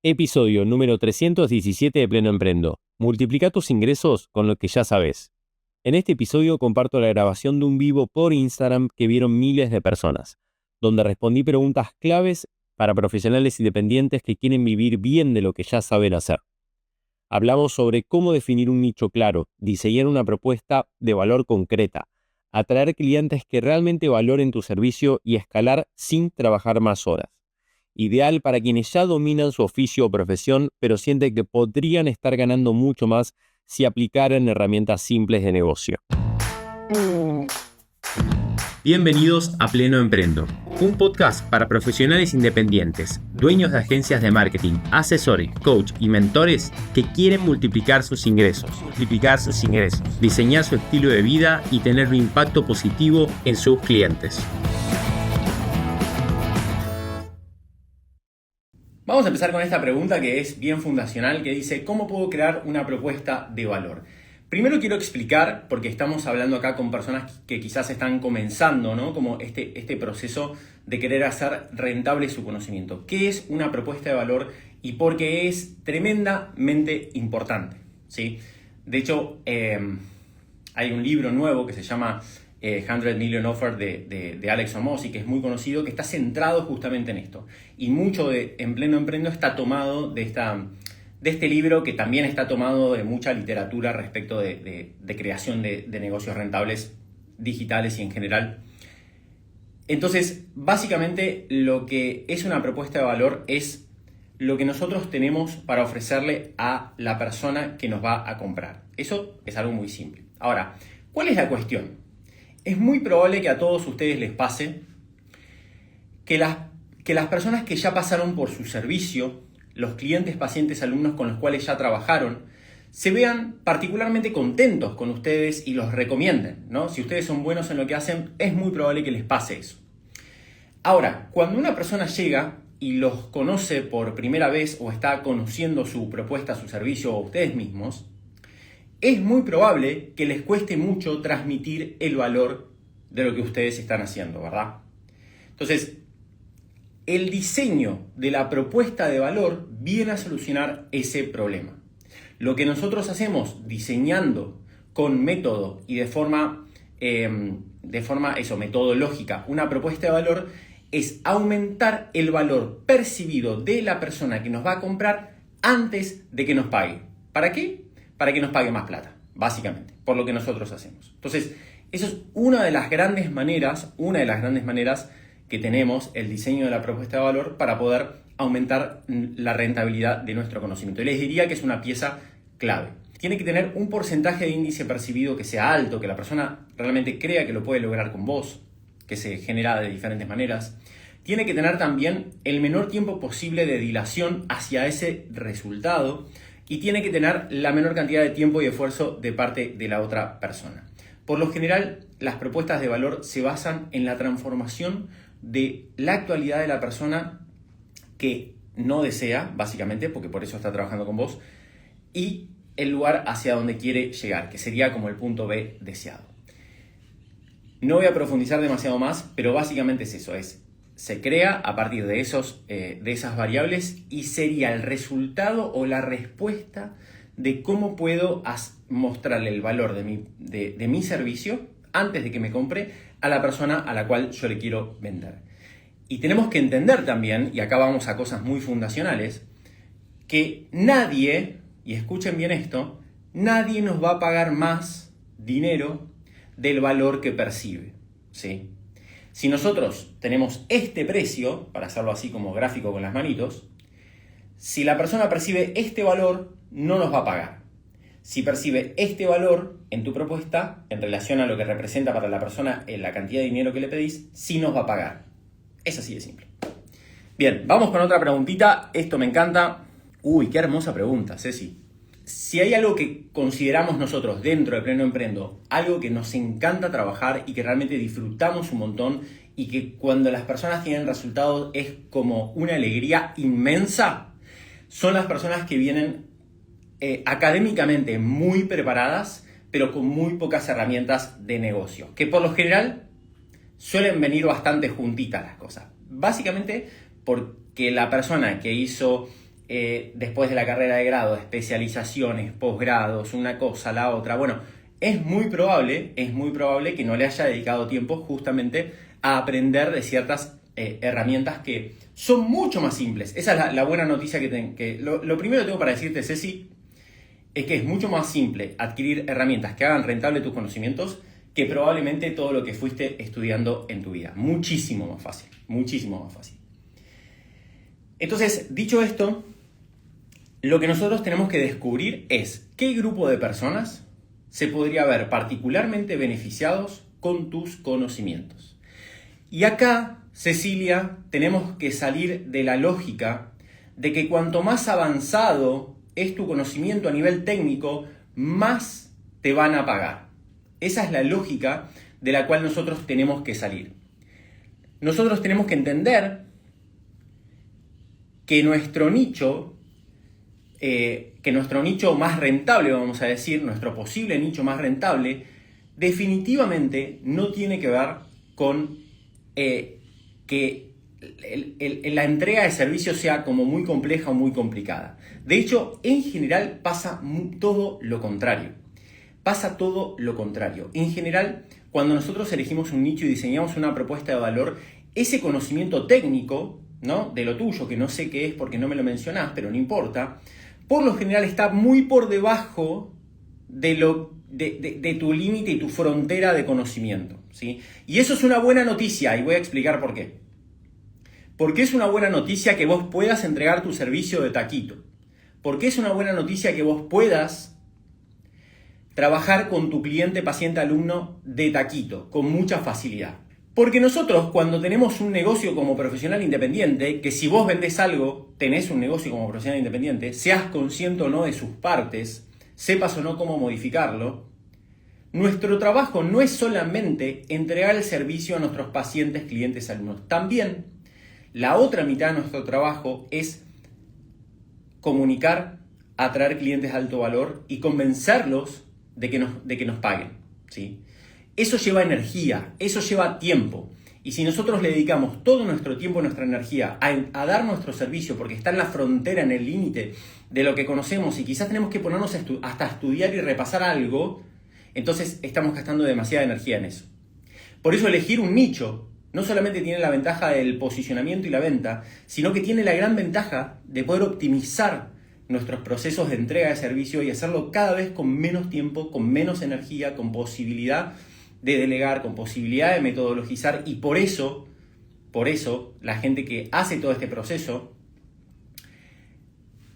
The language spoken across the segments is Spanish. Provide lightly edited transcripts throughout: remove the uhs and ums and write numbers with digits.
Episodio número 317 de Pleno Emprendo. Multiplica tus ingresos con lo que ya sabes. En este episodio comparto la grabación de un vivo por Instagram que vieron miles de personas, donde respondí preguntas claves para profesionales independientes que quieren vivir bien de lo que ya saben hacer. Hablamos sobre cómo definir un nicho claro, diseñar una propuesta de valor concreta, atraer clientes que realmente valoren tu servicio y escalar sin trabajar más horas. Ideal para quienes ya dominan su oficio o profesión, pero sienten que podrían estar ganando mucho más si aplicaran herramientas simples de negocio. Bienvenidos a Pleno Emprendo, un podcast para profesionales independientes, dueños de agencias de marketing, asesores, coach y mentores que quieren multiplicar sus ingresos, diseñar su estilo de vida y tener un impacto positivo en sus clientes. Vamos a empezar con esta pregunta que es bien fundacional, que dice: ¿cómo puedo crear una propuesta de valor? Primero quiero explicar, porque estamos hablando acá con personas que quizás están comenzando, ¿no? Como este proceso de querer hacer rentable su conocimiento. ¿Qué es una propuesta de valor y por qué es tremendamente importante? ¿Sí? De hecho, hay un libro nuevo que se llama 100 Million Offer de Alex Hormozi, que es muy conocido, que está centrado justamente en esto. Y mucho de En Pleno Emprendo está tomado de este libro, que también está tomado de mucha literatura respecto de creación de negocios rentables digitales y en general. Entonces, básicamente lo que es una propuesta de valor es lo que nosotros tenemos para ofrecerle a la persona que nos va a comprar. Eso es algo muy simple. Ahora, ¿cuál es la cuestión? Es muy probable que a todos ustedes les pase que las personas que ya pasaron por su servicio, los clientes, pacientes, alumnos con los cuales ya trabajaron, se vean particularmente contentos con ustedes y los recomienden, ¿no? Si ustedes son buenos en lo que hacen, es muy probable que les pase eso. Ahora, cuando una persona llega y los conoce por primera vez o está conociendo su propuesta, su servicio o ustedes mismos, es muy probable que les cueste mucho transmitir el valor de lo que ustedes están haciendo, ¿verdad? Entonces, el diseño de la propuesta de valor viene a solucionar ese problema. Lo que nosotros hacemos diseñando con método y de forma metodológica una propuesta de valor es aumentar el valor percibido de la persona que nos va a comprar antes de que nos pague. ¿Para qué? Para que nos pague más plata, básicamente, por lo que nosotros hacemos. Entonces, eso es una de las grandes maneras que tenemos, el diseño de la propuesta de valor, para poder aumentar la rentabilidad de nuestro conocimiento. Y les diría que es una pieza clave. Tiene que tener un porcentaje de índice percibido que sea alto, que la persona realmente crea que lo puede lograr con vos, que se genera de diferentes maneras. Tiene que tener también el menor tiempo posible de dilación hacia ese resultado y tiene que tener la menor cantidad de tiempo y esfuerzo de parte de la otra persona. Por lo general, las propuestas de valor se basan en la transformación de la actualidad de la persona que no desea, básicamente, porque por eso está trabajando con vos, y el lugar hacia donde quiere llegar, que sería como el punto B deseado. No voy a profundizar demasiado más, pero básicamente es eso, se crea a partir de esas variables y sería el resultado o la respuesta de cómo puedo mostrarle el valor de mi servicio antes de que me compre a la persona a la cual yo le quiero vender. Y tenemos que entender también, y acá vamos a cosas muy fundacionales, que nadie, y escuchen bien esto, nadie nos va a pagar más dinero del valor que percibe, ¿sí? Si nosotros tenemos este precio, para hacerlo así como gráfico con las manitos, si la persona percibe este valor, no nos va a pagar. Si percibe este valor en tu propuesta, en relación a lo que representa para la persona en la cantidad de dinero que le pedís, sí nos va a pagar. Es así de simple. Bien, vamos con otra preguntita. Esto me encanta. Uy, qué hermosa pregunta, Ceci. Si hay algo que consideramos nosotros dentro de Pleno Emprendo, algo que nos encanta trabajar y que realmente disfrutamos un montón y que cuando las personas tienen resultados es como una alegría inmensa, son las personas que vienen académicamente muy preparadas, pero con muy pocas herramientas de negocio, que por lo general suelen venir bastante juntitas las cosas. Básicamente porque la persona que hizo después de la carrera de grado, especializaciones, posgrados, una cosa, la otra. Bueno, es muy probable que no le haya dedicado tiempo justamente a aprender de ciertas herramientas que son mucho más simples. Esa es la buena noticia lo primero que tengo para decirte, Ceci, es que es mucho más simple adquirir herramientas que hagan rentable tus conocimientos que probablemente todo lo que fuiste estudiando en tu vida. Muchísimo más fácil, muchísimo más fácil. Entonces, dicho esto, lo que nosotros tenemos que descubrir es qué grupo de personas se podría ver particularmente beneficiados con tus conocimientos. Y acá, Cecilia, tenemos que salir de la lógica de que cuanto más avanzado es tu conocimiento a nivel técnico, más te van a pagar. Esa es la lógica de la cual nosotros tenemos que salir. Nosotros tenemos que entender que nuestro nicho más rentable, vamos a decir, nuestro posible nicho más rentable, definitivamente no tiene que ver con que la entrega de servicios sea como muy compleja o muy complicada. De hecho, en general pasa todo lo contrario. Pasa todo lo contrario. En general, cuando nosotros elegimos un nicho y diseñamos una propuesta de valor, ese conocimiento técnico, ¿no?, de lo tuyo, que no sé qué es porque no me lo mencionás, pero no importa, por lo general está muy por debajo de tu límite y tu frontera de conocimiento, ¿sí? Y eso es una buena noticia y voy a explicar por qué. Porque es una buena noticia que vos puedas entregar tu servicio de taquito. Porque es una buena noticia que vos puedas trabajar con tu cliente, paciente, alumno de taquito, con mucha facilidad. Porque nosotros cuando tenemos un negocio como profesional independiente, que si vos vendés algo, tenés un negocio como profesional independiente, seas consciente o no de sus partes, sepas o no cómo modificarlo, nuestro trabajo no es solamente entregar el servicio a nuestros pacientes, clientes, alumnos. También la otra mitad de nuestro trabajo es comunicar, atraer clientes de alto valor y convencerlos de que nos paguen, ¿sí? Eso lleva energía, eso lleva tiempo. Y si nosotros le dedicamos todo nuestro tiempo, nuestra energía a dar nuestro servicio, porque está en la frontera, en el límite de lo que conocemos y quizás tenemos que ponernos hasta estudiar y repasar algo, entonces estamos gastando demasiada energía en eso. Por eso elegir un nicho no solamente tiene la ventaja del posicionamiento y la venta, sino que tiene la gran ventaja de poder optimizar nuestros procesos de entrega de servicio y hacerlo cada vez con menos tiempo, con menos energía, con posibilidad de delegar, con posibilidad de metodologizar, y por eso la gente que hace todo este proceso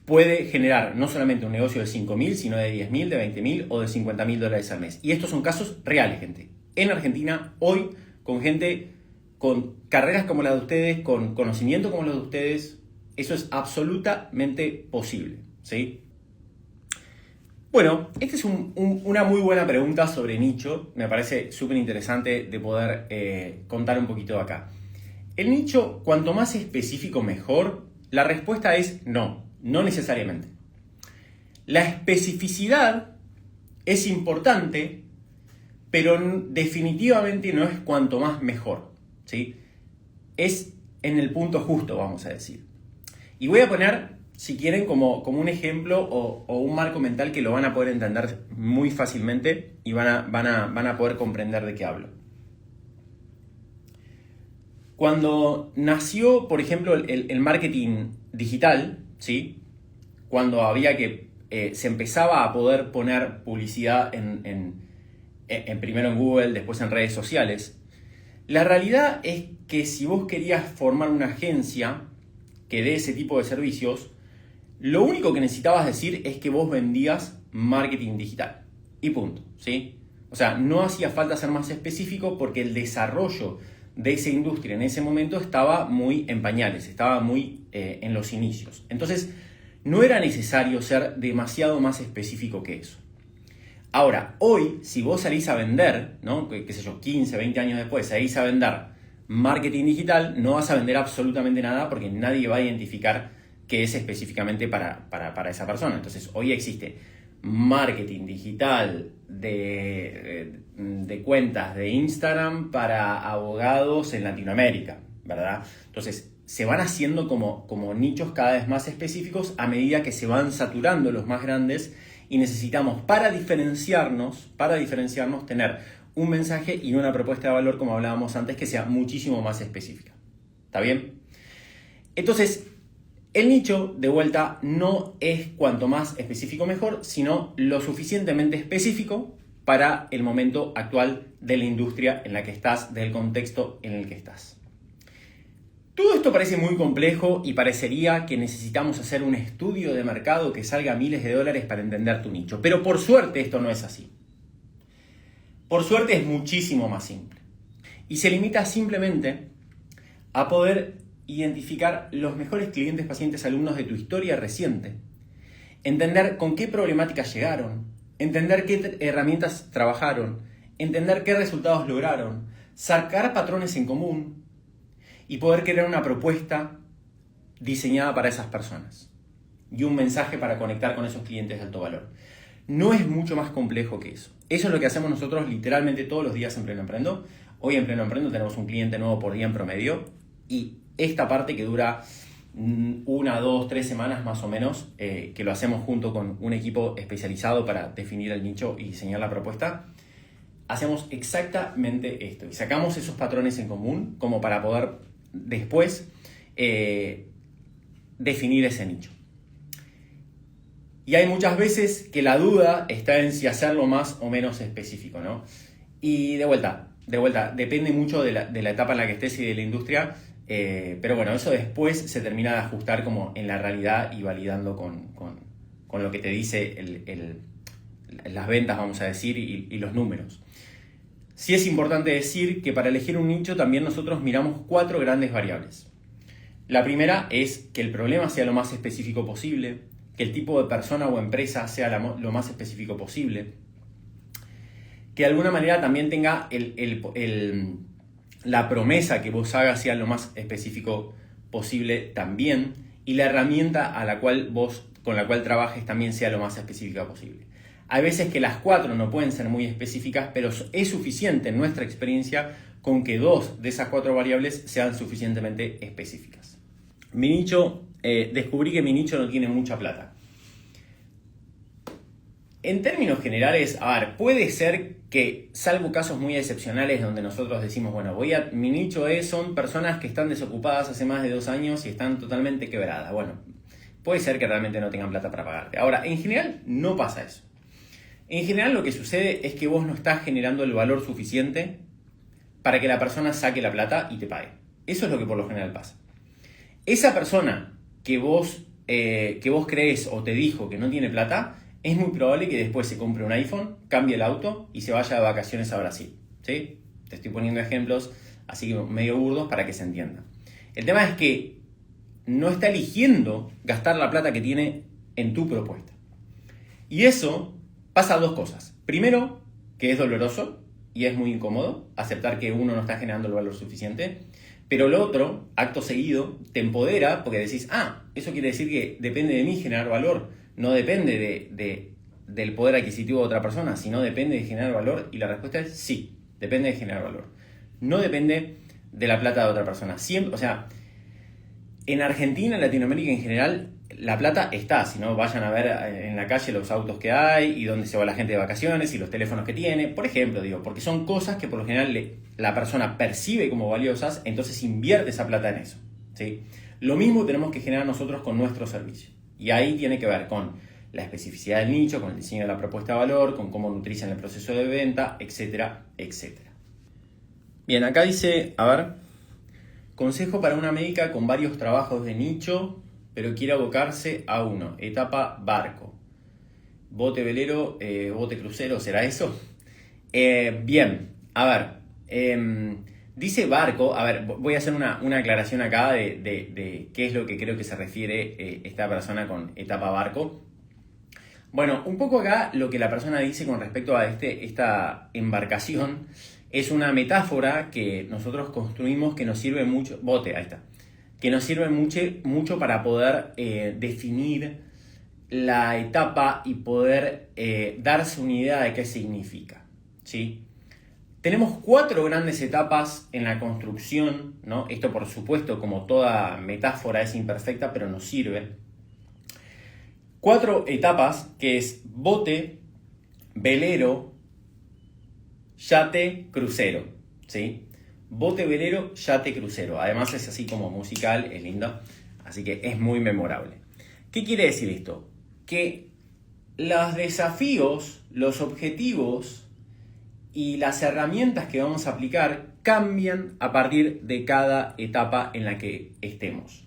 puede generar no solamente un negocio de 5.000, sino de 10.000, de 20.000 o de 50.000 dólares al mes. Y estos son casos reales, gente. En Argentina, hoy, con gente con carreras como la de ustedes, con conocimiento como los de ustedes, eso es absolutamente posible, ¿sí? Bueno, esta es una muy buena pregunta sobre nicho. Me parece súper interesante de poder contar un poquito acá. El nicho, cuanto más específico, mejor. La respuesta es no, no necesariamente. La especificidad es importante, pero definitivamente no es cuanto más mejor, ¿sí? Es en el punto justo, vamos a decir. Y voy a poner, si quieren, como un ejemplo o un marco mental que lo van a poder entender muy fácilmente y van a poder comprender de qué hablo. Cuando nació, por ejemplo, el marketing digital, ¿sí?, cuando había se empezaba a poder poner publicidad primero en Google, después en redes sociales, la realidad es que si vos querías formar una agencia que dé ese tipo de servicios, lo único que necesitabas decir es que vos vendías marketing digital. Y punto, ¿sí? O sea, no hacía falta ser más específico porque el desarrollo de esa industria en ese momento estaba muy en pañales, estaba muy en los inicios. Entonces, no era necesario ser demasiado más específico que eso. Ahora, hoy, si vos salís a vender, ¿no?, qué sé yo, 15, 20 años después, salís a vender marketing digital, no vas a vender absolutamente nada porque nadie va a identificar qué es específicamente para esa persona. Entonces, hoy existe marketing digital de cuentas de Instagram para abogados en Latinoamérica, ¿verdad? Entonces, se van haciendo como nichos cada vez más específicos a medida que se van saturando los más grandes y necesitamos para diferenciarnos tener un mensaje y una propuesta de valor, como hablábamos antes, que sea muchísimo más específica. ¿Está bien? Entonces, el nicho, de vuelta, no es cuanto más específico mejor, sino lo suficientemente específico para el momento actual de la industria en la que estás, del contexto en el que estás. Todo esto parece muy complejo y parecería que necesitamos hacer un estudio de mercado que salga a miles de dólares para entender tu nicho. Pero por suerte esto no es así. Por suerte es muchísimo más simple. Y se limita simplemente a poder identificar los mejores clientes, pacientes, alumnos de tu historia reciente. Entender con qué problemáticas llegaron. Entender qué herramientas trabajaron. Entender qué resultados lograron. Sacar patrones en común. Y poder crear una propuesta diseñada para esas personas. Y un mensaje para conectar con esos clientes de alto valor. No es mucho más complejo que eso. Eso es lo que hacemos nosotros literalmente todos los días en Pleno Emprendo. Hoy en Pleno Emprendo tenemos un cliente nuevo por día en promedio. Y esta parte que dura 1, 2, 3 semanas más o menos, que lo hacemos junto con un equipo especializado para definir el nicho y diseñar la propuesta, hacemos exactamente esto. Y sacamos esos patrones en común como para poder después definir ese nicho. Y hay muchas veces que la duda está en si hacerlo más o menos específico, ¿no? Y de vuelta, depende mucho de la etapa en la que estés y de la industria, pero bueno, eso después se termina de ajustar como en la realidad y validando con lo que te dice las ventas, vamos a decir, y los números. Sí es importante decir que para elegir un nicho también nosotros miramos 4 grandes variables. La primera es que el problema sea lo más específico posible, que el tipo de persona o empresa sea lo más específico posible, que de alguna manera también tenga la promesa que vos hagas sea lo más específico posible también, y la herramienta con la cual trabajes también sea lo más específica posible. Hay veces que las 4 no pueden ser muy específicas, pero es suficiente en nuestra experiencia con que 2 de esas 4 variables sean suficientemente específicas. Mi nicho, descubrí que mi nicho no tiene mucha plata. En términos generales, puede ser que, salvo casos muy excepcionales donde nosotros decimos, bueno, mi nicho son personas que están desocupadas hace más de 2 años y están totalmente quebradas. Bueno, puede ser que realmente no tengan plata para pagarte. Ahora, en general no pasa eso. En general lo que sucede es que vos no estás generando el valor suficiente para que la persona saque la plata y te pague. Eso es lo que por lo general pasa. Esa persona que vos crees o te dijo que no tiene plata, es muy probable que después se compre un iPhone, cambie el auto y se vaya de vacaciones a Brasil. ¿Sí? Te estoy poniendo ejemplos así que medio burdos para que se entienda. El tema es que no está eligiendo gastar la plata que tiene en tu propuesta. Y eso pasa 2 cosas. Primero, que es doloroso y es muy incómodo aceptar que uno no está generando el valor suficiente. Pero lo otro, acto seguido, te empodera porque decís, eso quiere decir que depende de mí generar valor. No depende del poder adquisitivo de otra persona, sino depende de generar valor. Y la respuesta es sí, depende de generar valor. No depende de la plata de otra persona. Siempre, en Argentina, en Latinoamérica en general, la plata está. Si no, vayan a ver en la calle los autos que hay y dónde se va la gente de vacaciones y los teléfonos que tiene. Por ejemplo, porque son cosas que por lo general la persona percibe como valiosas, entonces invierte esa plata en eso. ¿Sí? Lo mismo tenemos que generar nosotros con nuestro servicio. Y ahí tiene que ver con la especificidad del nicho, con el diseño de la propuesta de valor, con cómo nutrirse en el proceso de venta, etcétera, etcétera. Bien, acá dice, consejo para una médica con varios trabajos de nicho, pero quiere abocarse a uno. Etapa barco. Bote velero, bote crucero, ¿será eso? Bien, dice barco. Voy a hacer una aclaración acá de qué es lo que creo que se refiere esta persona con etapa barco. Bueno, un poco acá lo que la persona dice con respecto a esta embarcación es una metáfora que nosotros construimos que nos sirve mucho. Bote, ahí está. Que nos sirve mucho para poder definir la etapa y poder darse una idea de qué significa. ¿Sí? Tenemos 4 grandes etapas en la construcción, ¿no? Esto, por supuesto, como toda metáfora, es imperfecta, pero nos sirve. 4 etapas, que es bote, velero, yate, crucero, ¿sí? Bote, velero, yate, crucero. Además es así como musical, es lindo, así que es muy memorable. ¿Qué quiere decir esto? Que los desafíos, los objetivos y las herramientas que vamos a aplicar cambian a partir de cada etapa en la que estemos.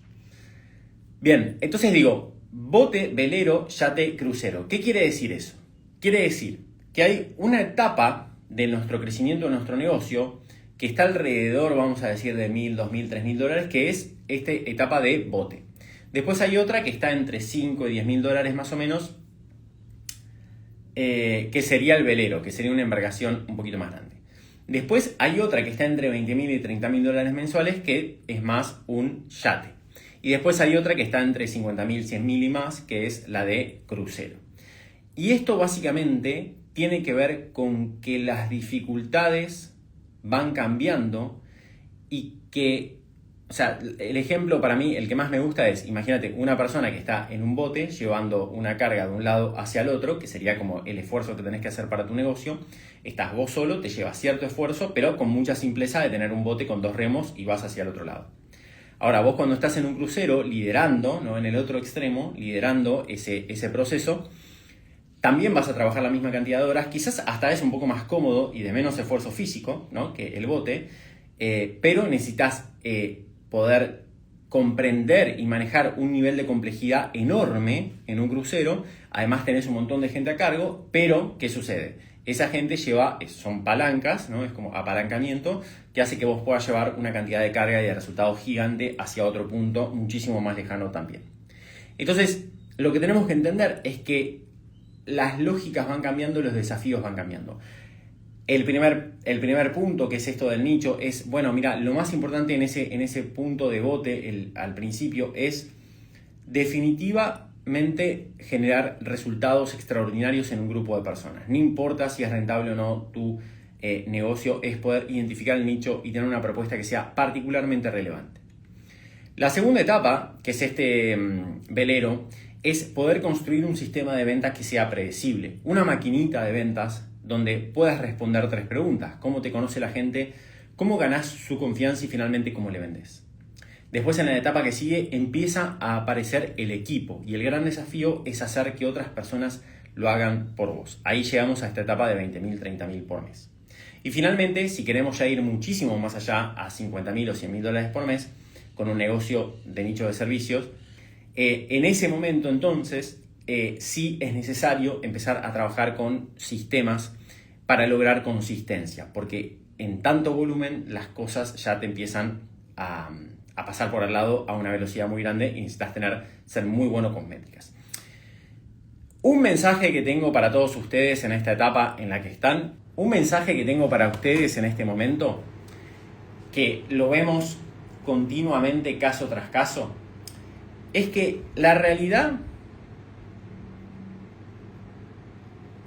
Bien, entonces digo, bote, velero, yate, crucero. ¿Qué quiere decir eso? Quiere decir que hay una etapa de nuestro crecimiento de nuestro negocio que está alrededor, vamos a decir, de $1.000, $2.000, $3.000, que es esta etapa de bote. Después hay otra que está entre $5 y $10.000 más o menos, que sería el velero, que sería una embarcación un poquito más grande. Después hay otra que está entre $20.000 y $30.000 mensuales, que es más un yate. Y después hay otra que está entre $50.000, $100.000 y más, que es la de crucero. Y esto básicamente tiene que ver con que las dificultades van cambiando y que, o sea, el ejemplo para mí, el que más me gusta es, imagínate, una persona que está en un bote llevando una carga de un lado hacia el otro, que sería como el esfuerzo que tenés que hacer para tu negocio. Estás vos solo, te lleva cierto esfuerzo, pero con mucha simpleza de tener un bote con 2 remos y vas hacia el otro lado. Ahora, vos cuando estás en un crucero, liderando, ¿no? En el otro extremo, liderando ese proceso, también vas a trabajar la misma cantidad de horas, quizás hasta es un poco más cómodo y de menos esfuerzo físico, ¿no? Que el bote, pero necesitas poder comprender y manejar un nivel de complejidad enorme en un crucero. Además tenés un montón de gente a cargo, pero ¿qué sucede? Esa gente son palancas, ¿no? Es como apalancamiento, que hace que vos puedas llevar una cantidad de carga y de resultado gigante hacia otro punto muchísimo más lejano también. Entonces, lo que tenemos que entender es que las lógicas van cambiando, los desafíos van cambiando. El primer punto, que es esto del nicho, es, bueno, mira, lo más importante en ese punto de bote al principio es definitivamente generar resultados extraordinarios en un grupo de personas. No importa si es rentable o no tu negocio, es poder identificar el nicho y tener una propuesta que sea particularmente relevante. La segunda etapa, que es este velero, es poder construir un sistema de ventas que sea predecible. Una maquinita de ventas donde puedas responder 3 preguntas. ¿Cómo te conoce la gente? ¿Cómo ganás su confianza? Y finalmente, ¿cómo le vendes? Después, en la etapa que sigue, empieza a aparecer el equipo. Y el gran desafío es hacer que otras personas lo hagan por vos. Ahí llegamos a esta etapa de $20.000, $30.000 por mes. Y finalmente, si queremos ya ir muchísimo más allá, a $50.000 o $100.000 por mes, con un negocio de nicho de servicios, en ese momento entonces sí es necesario empezar a trabajar con sistemas para lograr consistencia, porque en tanto volumen las cosas ya te empiezan a pasar por al lado a una velocidad muy grande y necesitas ser muy bueno con métricas. Un mensaje que tengo para todos ustedes en esta etapa en la que están, un mensaje que tengo para ustedes en este momento, que lo vemos continuamente caso tras caso, es que la realidad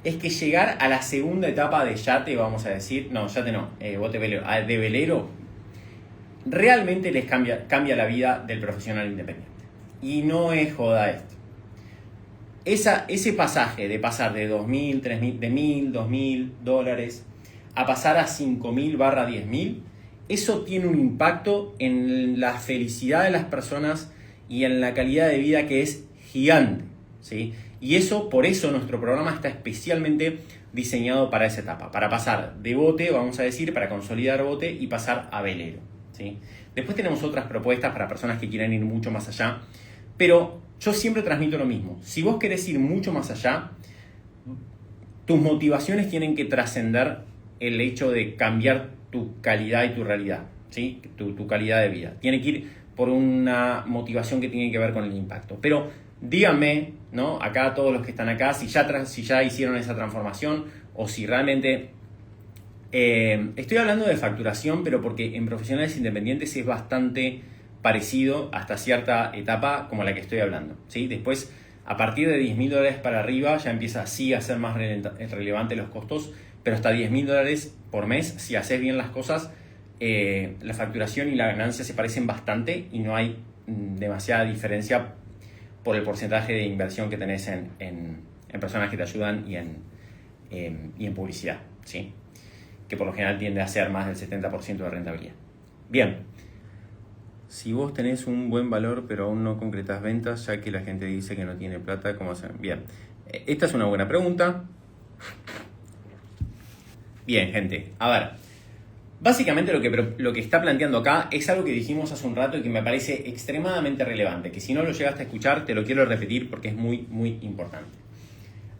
es que llegar a la segunda etapa de yate, vamos a decir, no, yate no, bote velero, de velero, realmente les cambia la vida del profesional independiente. Y no es joda esto. Ese pasaje de pasar de $2.000, $3.000, de $1.000, $2.000 a pasar a $5.000 / $10.000, eso tiene un impacto en la felicidad de las personas y en la calidad de vida que es gigante, ¿sí? Y por eso nuestro programa está especialmente diseñado para esa etapa, para pasar de bote, vamos a decir, para consolidar bote y pasar a velero, ¿sí? Después tenemos otras propuestas para personas que quieran ir mucho más allá, pero yo siempre transmito lo mismo. Si vos querés ir mucho más allá, tus motivaciones tienen que trascender el hecho de cambiar tu calidad y tu realidad, ¿sí? Tu calidad de vida. Tiene que ir por una motivación que tiene que ver con el impacto. Pero díganme, ¿no? Acá todos los que están acá, si ya hicieron esa transformación o si realmente... estoy hablando de facturación, pero porque en profesionales independientes es bastante parecido hasta cierta etapa como la que estoy hablando, ¿sí? Después, a partir de $10.000 para arriba, ya empieza así a ser más relevante los costos, pero hasta $10.000 por mes, si haces bien las cosas, la facturación y la ganancia se parecen bastante y no hay demasiada diferencia por el porcentaje de inversión que tenés en personas que te ayudan y en publicidad, ¿sí? Que por lo general tiende a ser más del 70% de rentabilidad. Bien, si vos tenés un buen valor pero aún no concretas ventas, ya que la gente dice que no tiene plata, ¿cómo hacer? Bien, esta es una buena pregunta. Bien, gente, a ver, básicamente lo que está planteando acá es algo que dijimos hace un rato y que me parece extremadamente relevante, que si no lo llegaste a escuchar te lo quiero repetir porque es muy, muy importante.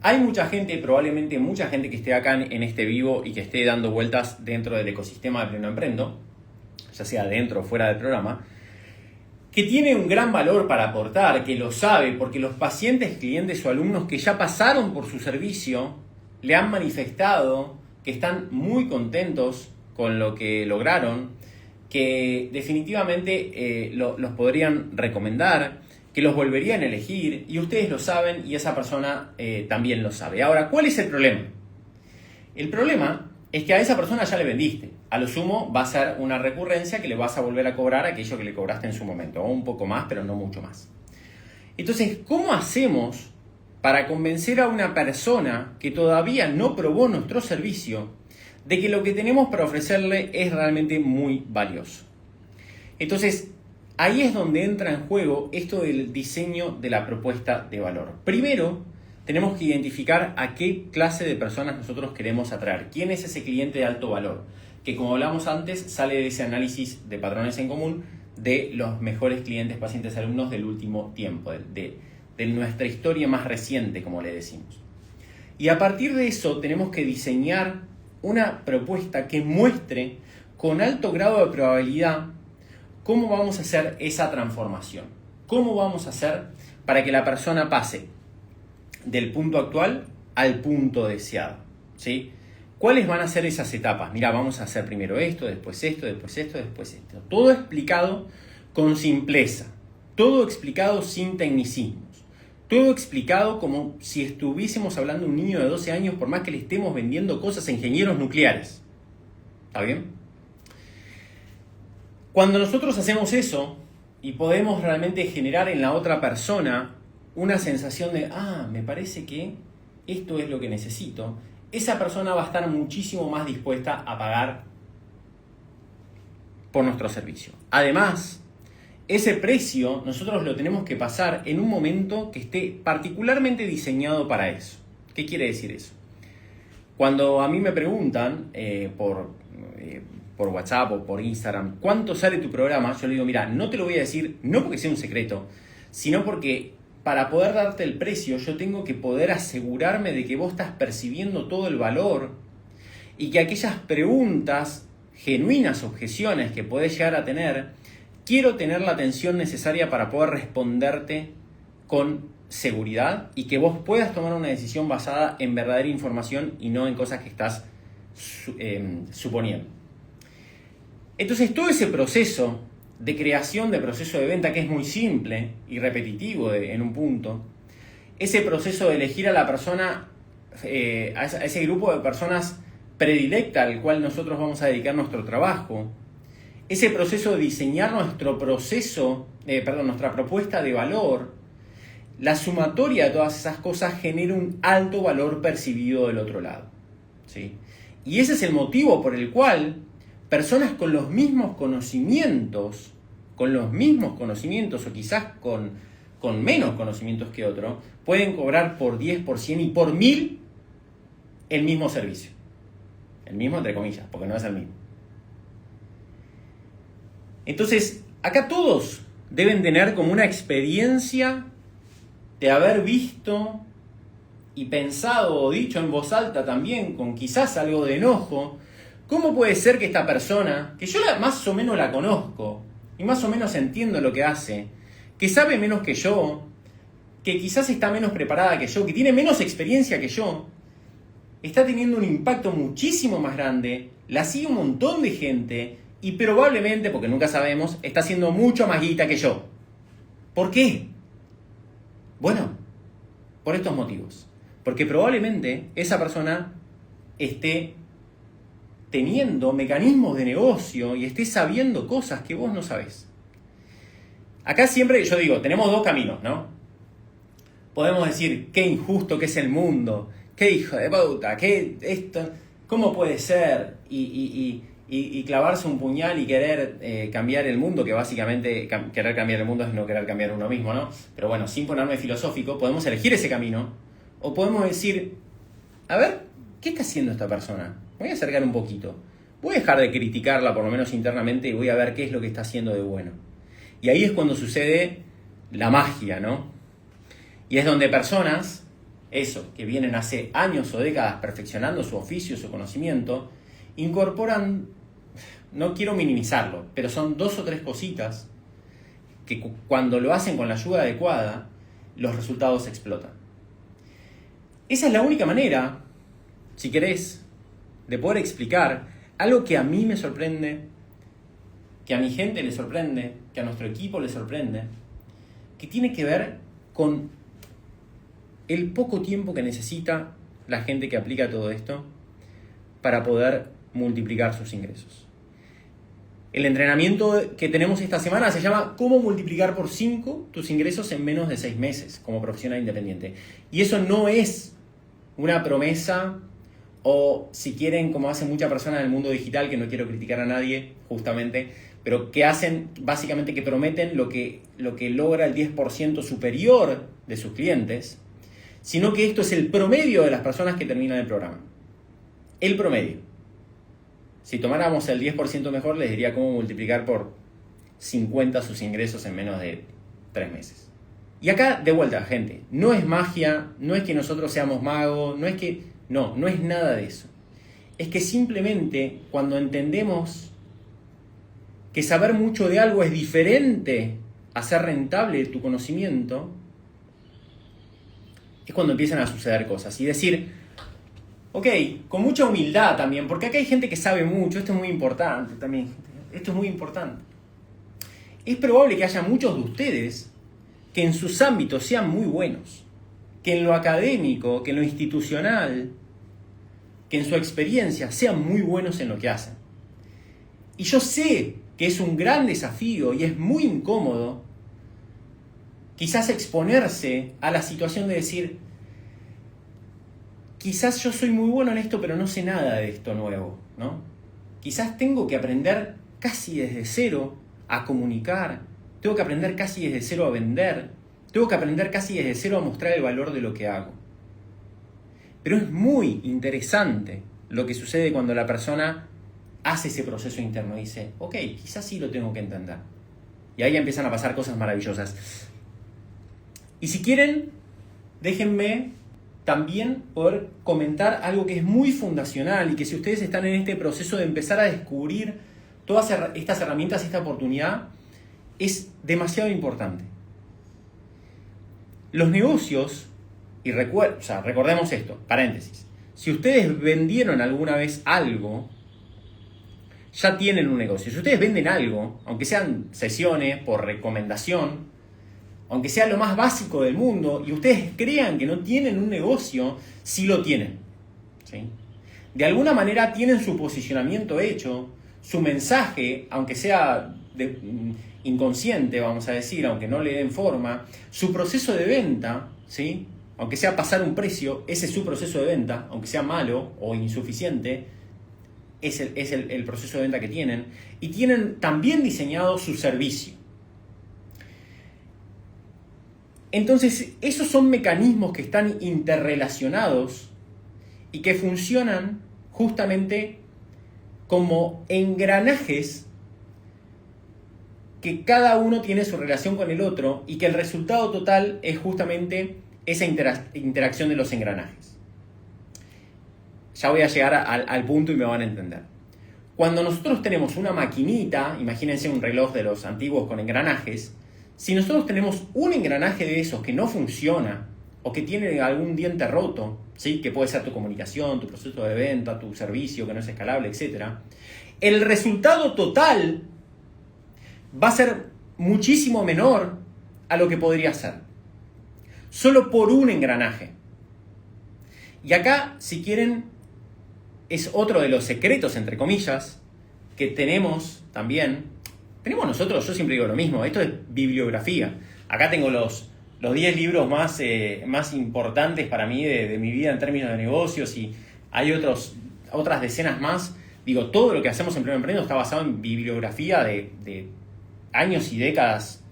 Hay mucha gente, probablemente mucha gente que esté acá en este vivo y que esté dando vueltas dentro del ecosistema de Pleno Emprendo, ya sea dentro o fuera del programa, que tiene un gran valor para aportar, que lo sabe, porque los pacientes, clientes o alumnos que ya pasaron por su servicio le han manifestado que están muy contentos con lo que lograron, que definitivamente los podrían recomendar, que los volverían a elegir, y ustedes lo saben y esa persona también lo sabe. Ahora, ¿cuál es el problema? El problema es que a esa persona ya le vendiste. A lo sumo va a ser una recurrencia que le vas a volver a cobrar aquello que le cobraste en su momento, o un poco más, pero no mucho más. Entonces, ¿cómo hacemos para convencer a una persona que todavía no probó nuestro servicio de que lo que tenemos para ofrecerle es realmente muy valioso? Entonces, ahí es donde entra en juego esto del diseño de la propuesta de valor. Primero, tenemos que identificar a qué clase de personas nosotros queremos atraer. ¿Quién es ese cliente de alto valor? Que, como hablamos antes, sale de ese análisis de patrones en común de los mejores clientes, pacientes, alumnos del último tiempo, de nuestra historia más reciente, como le decimos. Y a partir de eso tenemos que diseñar una propuesta que muestre con alto grado de probabilidad cómo vamos a hacer esa transformación. Cómo vamos a hacer para que la persona pase del punto actual al punto deseado, ¿sí? ¿Cuáles van a ser esas etapas? Mira, vamos a hacer primero esto, después esto, después esto, después esto. Todo explicado con simpleza. Todo explicado sin tecnicismos. Todo explicado como si estuviésemos hablando de un niño de 12 años, por más que le estemos vendiendo cosas a ingenieros nucleares. ¿Está bien? Cuando nosotros hacemos eso y podemos realmente generar en la otra persona una sensación de, me parece que esto es lo que necesito, esa persona va a estar muchísimo más dispuesta a pagar por nuestro servicio. Además, ese precio nosotros lo tenemos que pasar en un momento que esté particularmente diseñado para eso. ¿Qué quiere decir eso? Cuando a mí me preguntan por WhatsApp o por Instagram, ¿cuánto sale tu programa? Yo le digo, mira, no te lo voy a decir, no porque sea un secreto, sino porque para poder darte el precio yo tengo que poder asegurarme de que vos estás percibiendo todo el valor y que aquellas preguntas, genuinas objeciones que podés llegar a tener, quiero tener la atención necesaria para poder responderte con seguridad y que vos puedas tomar una decisión basada en verdadera información y no en cosas que estás suponiendo. Entonces, todo ese proceso de creación de proceso de venta, que es muy simple y repetitivo en un punto, ese proceso de elegir a la persona, a ese grupo de personas predilecta al cual nosotros vamos a dedicar nuestro trabajo, ese proceso de diseñar nuestra propuesta de valor, la sumatoria de todas esas cosas genera un alto valor percibido del otro lado, ¿sí? Y ese es el motivo por el cual personas con los mismos conocimientos o quizás con menos conocimientos que otro, pueden cobrar por 10, por 100 y por 1000 el mismo servicio. El mismo entre comillas, porque no es el mismo. Entonces, acá todos deben tener como una experiencia de haber visto y pensado o dicho en voz alta también, con quizás algo de enojo, ¿cómo puede ser que esta persona, que yo más o menos la conozco y más o menos entiendo lo que hace, que sabe menos que yo, que quizás está menos preparada que yo, que tiene menos experiencia que yo, está teniendo un impacto muchísimo más grande, la sigue un montón de gente y probablemente, porque nunca sabemos, está haciendo mucho más guita que yo? ¿Por qué? Bueno, por estos motivos. Porque probablemente esa persona esté teniendo mecanismos de negocio y esté sabiendo cosas que vos no sabés. Acá siempre yo digo, tenemos dos caminos, ¿no? Podemos decir, qué injusto que es el mundo, qué hijo de puta, qué esto, cómo puede ser, y clavarse un puñal y querer cambiar el mundo, que básicamente querer cambiar el mundo es no querer cambiar uno mismo, ¿no? Pero bueno, sin ponerme filosófico, podemos elegir ese camino, o podemos decir, a ver, ¿qué está haciendo esta persona? Voy a acercar un poquito, voy a dejar de criticarla por lo menos internamente y voy a ver qué es lo que está haciendo de bueno. Y ahí es cuando sucede la magia, ¿no? Y es donde personas, eso, que vienen hace años o décadas perfeccionando su oficio, su conocimiento, incorporan, no quiero minimizarlo, pero son 2 o 3 cositas que cuando lo hacen con la ayuda adecuada, los resultados explotan. Esa es la única manera, si querés, de poder explicar algo que a mí me sorprende, que a mi gente le sorprende, que a nuestro equipo le sorprende, que tiene que ver con el poco tiempo que necesita la gente que aplica todo esto para poder multiplicar sus ingresos. El entrenamiento que tenemos esta semana se llama ¿Cómo multiplicar por 5 tus ingresos en menos de 6 meses como profesional independiente? Y eso no es una promesa o, si quieren, como hacen muchas personas en el mundo digital, que no quiero criticar a nadie justamente, pero que hacen básicamente que prometen lo que logra el 10% superior de sus clientes, sino que esto es el promedio de las personas que terminan el programa. El promedio. Si tomáramos el 10% mejor, les diría cómo multiplicar por 50 sus ingresos en menos de 3 meses. Y acá, de vuelta, gente, no es magia, no es que nosotros seamos magos, no es nada de eso. Es que simplemente cuando entendemos que saber mucho de algo es diferente a ser rentable tu conocimiento, es cuando empiezan a suceder cosas. Y decir, ok, con mucha humildad también, porque acá hay gente que sabe mucho, esto es muy importante también, esto es muy importante. Es probable que haya muchos de ustedes que en sus ámbitos sean muy buenos, que en lo académico, que en lo institucional, que en su experiencia sean muy buenos en lo que hacen. Y yo sé que es un gran desafío y es muy incómodo quizás exponerse a la situación de decir, quizás yo soy muy bueno en esto, pero no sé nada de esto nuevo, ¿no? Quizás tengo que aprender casi desde cero a comunicar, tengo que aprender casi desde cero a vender, tengo que aprender casi desde cero a mostrar el valor de lo que hago. Pero es muy interesante lo que sucede cuando la persona hace ese proceso interno y dice, ok, quizás sí lo tengo que entender. Y ahí empiezan a pasar cosas maravillosas. Y si quieren, déjenme también poder comentar algo que es muy fundacional y que si ustedes están en este proceso de empezar a descubrir todas estas herramientas, esta oportunidad, es demasiado importante. Los negocios, y recordemos esto, paréntesis, si ustedes vendieron alguna vez algo, ya tienen un negocio. Si ustedes venden algo, aunque sean sesiones por recomendación, aunque sea lo más básico del mundo, y ustedes crean que no tienen un negocio, sí lo tienen, ¿sí? De alguna manera tienen su posicionamiento hecho, su mensaje, aunque sea inconsciente, vamos a decir, aunque no le den forma, su proceso de venta, ¿sí? Aunque sea pasar un precio, ese es su proceso de venta, aunque sea malo o insuficiente, es el proceso de venta que tienen, y tienen también diseñado su servicio. Entonces, esos son mecanismos que están interrelacionados y que funcionan justamente como engranajes que cada uno tiene su relación con el otro y que el resultado total es justamente esa interacción de los engranajes. Ya voy a llegar al punto y me van a entender. Cuando nosotros tenemos una maquinita, imagínense un reloj de los antiguos con engranajes, si nosotros tenemos un engranaje de esos que no funciona o que tiene algún diente roto, ¿sí? Que puede ser tu comunicación, tu proceso de venta, tu servicio que no es escalable, etc., el resultado total va a ser muchísimo menor a lo que podría ser. Solo por un engranaje. Y acá, si quieren, es otro de los secretos, entre comillas, que tenemos también. Tenemos nosotros, yo siempre digo lo mismo, esto es bibliografía. Acá tengo los 10 libros más importantes para mí de mi vida en términos de negocios, y hay otras decenas más. Digo, todo lo que hacemos en Pleno Emprendo está basado en bibliografía de años y décadas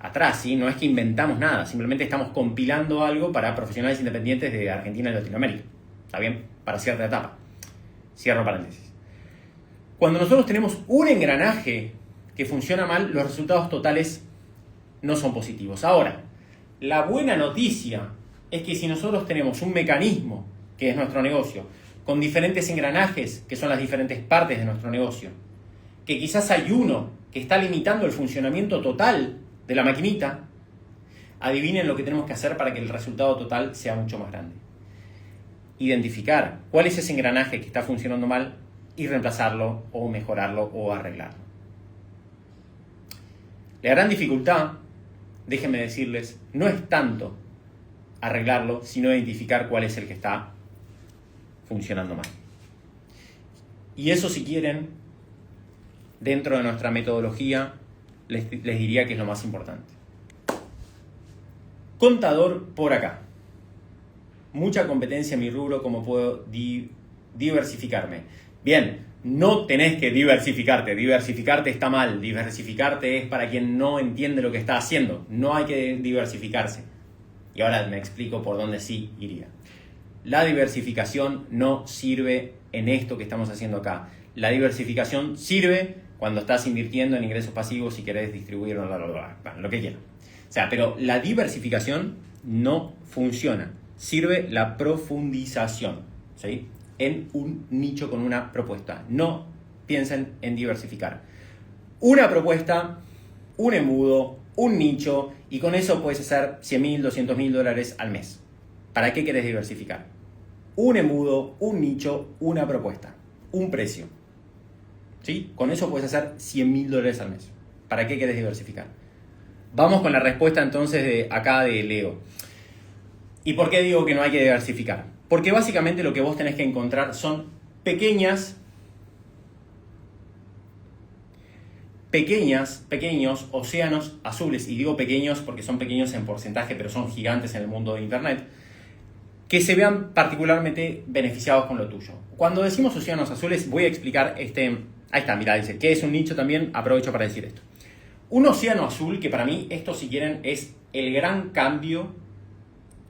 atrás, ¿sí? No es que inventamos nada, simplemente estamos compilando algo para profesionales independientes de Argentina y Latinoamérica. ¿Está bien? Para cierta etapa. Cierro paréntesis. Cuando nosotros tenemos un engranaje que funciona mal, los resultados totales no son positivos. Ahora, la buena noticia es que si nosotros tenemos un mecanismo, que es nuestro negocio, con diferentes engranajes, que son las diferentes partes de nuestro negocio, que quizás hay uno que está limitando el funcionamiento total de la maquinita, adivinen lo que tenemos que hacer para que el resultado total sea mucho más grande. Identificar cuál es ese engranaje que está funcionando mal y reemplazarlo o mejorarlo o arreglarlo. La gran dificultad, déjenme decirles, no es tanto arreglarlo, sino identificar cuál es el que está funcionando mal. Y eso, si quieren, dentro de nuestra metodología, les diría que es lo más importante. Contador por acá. Mucha competencia en mi rubro, ¿cómo puedo diversificarme? Bien, no tenés que diversificarte. Diversificarte está mal. Diversificarte es para quien no entiende lo que está haciendo. No hay que diversificarse. Y ahora me explico por dónde sí iría. La diversificación no sirve en esto que estamos haciendo acá. La diversificación sirve cuando estás invirtiendo en ingresos pasivos y querés distribuirlo, lo que quieras. O sea, pero la diversificación no funciona. Sirve la profundización, ¿sí? En un nicho con una propuesta. No piensen en diversificar. Una propuesta, un embudo, un nicho, y con eso puedes hacer $100.000, $200.000 al mes. ¿Para qué querés diversificar? Un embudo, un nicho, una propuesta, un precio. ¿Sí? Con eso puedes hacer $100.000 al mes. ¿Para qué querés diversificar? Vamos con la respuesta entonces de acá de Leo. ¿Y por qué digo que no hay que diversificar? Porque básicamente lo que vos tenés que encontrar son pequeños océanos azules, y digo pequeños porque son pequeños en porcentaje, pero son gigantes en el mundo de Internet, que se vean particularmente beneficiados con lo tuyo. Cuando decimos océanos azules, voy a explicar ahí está, mirá, dice, ¿qué es un nicho también? Aprovecho para decir esto. Un océano azul, que para mí, esto si quieren, es el gran cambio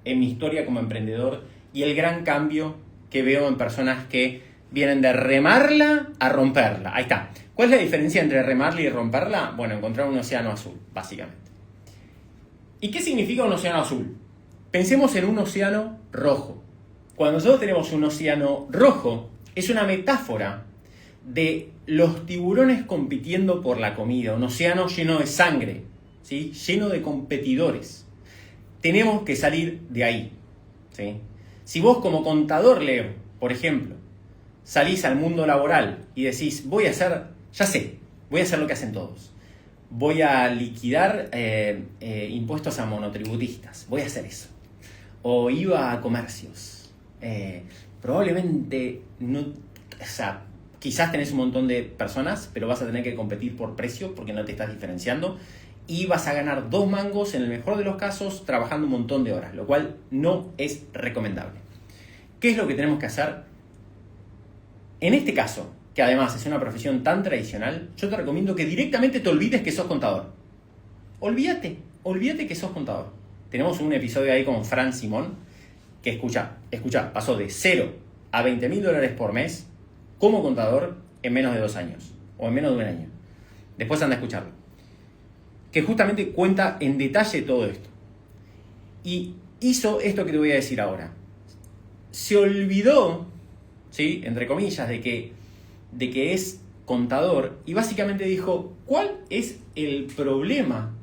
en mi historia como emprendedor y el gran cambio que veo en personas que vienen de remarla a romperla. Ahí está. ¿Cuál es la diferencia entre remarla y romperla? Bueno, encontrar un océano azul, básicamente. ¿Y qué significa un océano azul? Pensemos en un océano rojo. Cuando nosotros tenemos un océano rojo, es una metáfora de los tiburones compitiendo por la comida, un océano lleno de sangre, ¿sí? Lleno de competidores. Tenemos que salir de ahí, ¿sí? Si vos como contador, Leo, por ejemplo, salís al mundo laboral y decís, voy a hacer lo que hacen todos. Voy a liquidar impuestos a monotributistas, voy a hacer eso. O IVA a comercios. Probablemente no, o sea, quizás tenés un montón de personas, pero vas a tener que competir por precio porque no te estás diferenciando, y vas a ganar 2 mangos en el mejor de los casos trabajando un montón de horas, lo cual no es recomendable. ¿Qué es lo que tenemos que hacer? En este caso, que además es una profesión tan tradicional, yo te recomiendo que directamente te olvides que sos contador. Olvídate que sos contador. Tenemos un episodio ahí con Fran Simón, que escucha, pasó de 0 a $20.000 por mes como contador en menos de 2 años, o en menos de 1 año. Después anda a escucharlo. Que justamente cuenta en detalle todo esto. Y hizo esto que te voy a decir ahora. Se olvidó, ¿sí?, entre comillas, de que es contador, y básicamente dijo, ¿cuál es el problema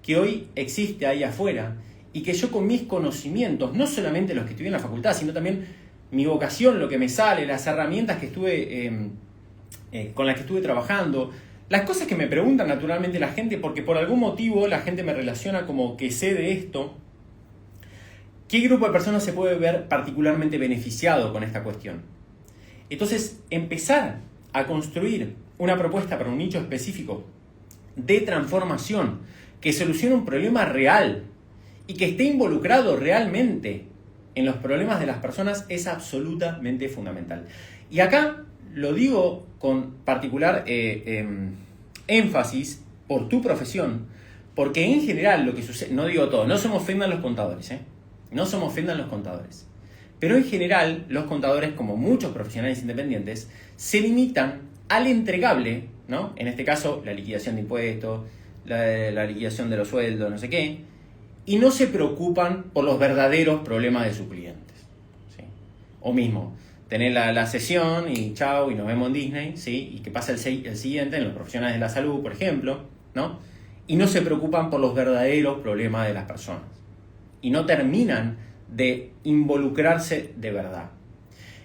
que hoy existe ahí afuera? Y que yo con mis conocimientos, no solamente los que estudié en la facultad, sino también mi vocación, lo que me sale, las herramientas que con las que estuve trabajando, las cosas que me preguntan naturalmente la gente, porque por algún motivo la gente me relaciona como que sé de esto. ¿Qué grupo de personas se puede ver particularmente beneficiado con esta cuestión? Entonces, empezar a construir una propuesta para un nicho específico de transformación que solucione un problema real y que esté involucrado realmente en los problemas de las personas es absolutamente fundamental. Y acá lo digo con particular énfasis por tu profesión, porque en general lo que sucede, no digo todo, no se me ofendan los contadores, no se me ofendan los contadores, pero en general los contadores, como muchos profesionales independientes, se limitan al entregable, ¿no? En este caso, la liquidación de impuestos, la liquidación de los sueldos, no sé qué, y no se preocupan por los verdaderos problemas de sus clientes, ¿sí? O mismo, tener la sesión y chao, y nos vemos en Disney, ¿sí? Y que pasa el siguiente en los profesionales de la salud, por ejemplo, ¿no? Y no se preocupan por los verdaderos problemas de las personas. Y no terminan de involucrarse de verdad.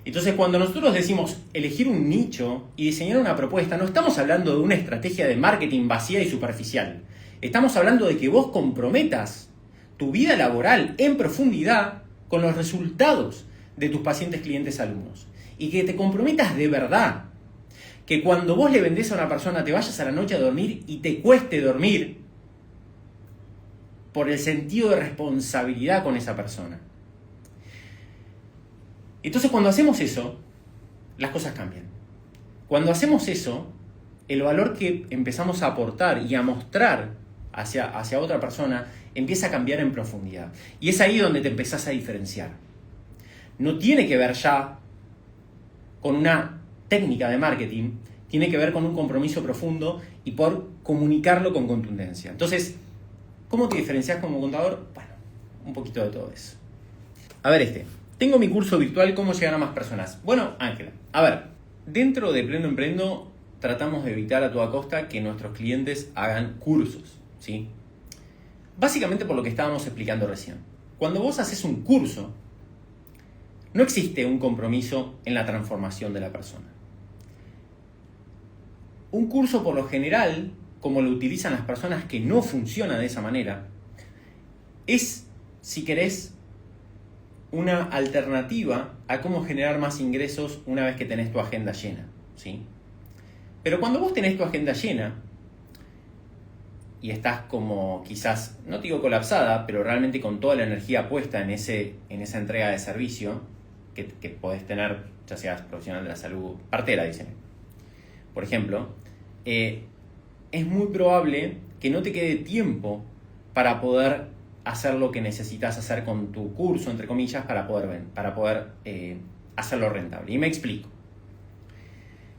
Entonces, cuando nosotros decimos elegir un nicho y diseñar una propuesta, no estamos hablando de una estrategia de marketing vacía y superficial. Estamos hablando de que vos comprometas tu vida laboral en profundidad con los resultados de tus pacientes, clientes, alumnos. Y que te comprometas de verdad. Que cuando vos le vendés a una persona te vayas a la noche a dormir y te cueste dormir por el sentido de responsabilidad con esa persona. Entonces, cuando hacemos eso, las cosas cambian. Cuando hacemos eso, el valor que empezamos a aportar y a mostrar hacia otra persona empieza a cambiar en profundidad. Y es ahí donde te empezás a diferenciar. No tiene que ver ya con una técnica de marketing, tiene que ver con un compromiso profundo y por comunicarlo con contundencia. Entonces, ¿cómo te diferencias como contador? Bueno, un poquito de todo eso. A ver, tengo mi curso virtual, ¿cómo llegar a más personas? Bueno, Ángela, a ver, dentro de Pleno Emprendo tratamos de evitar a toda costa que nuestros clientes hagan cursos, ¿sí? Básicamente por lo que estábamos explicando recién. Cuando vos haces un curso, no existe un compromiso en la transformación de la persona. Un curso, por lo general, como lo utilizan las personas que no funcionan de esa manera, es, si querés, una alternativa a cómo generar más ingresos una vez que tenés tu agenda llena, ¿sí? Pero cuando vos tenés tu agenda llena y estás como quizás, no te digo colapsada, pero realmente con toda la energía puesta en esa entrega de servicio que podés tener, ya seas profesional de la salud, partera, dicen. Por ejemplo, es muy probable que no te quede tiempo para poder hacer lo que necesitas hacer con tu curso, entre comillas, para poder hacerlo rentable. Y me explico.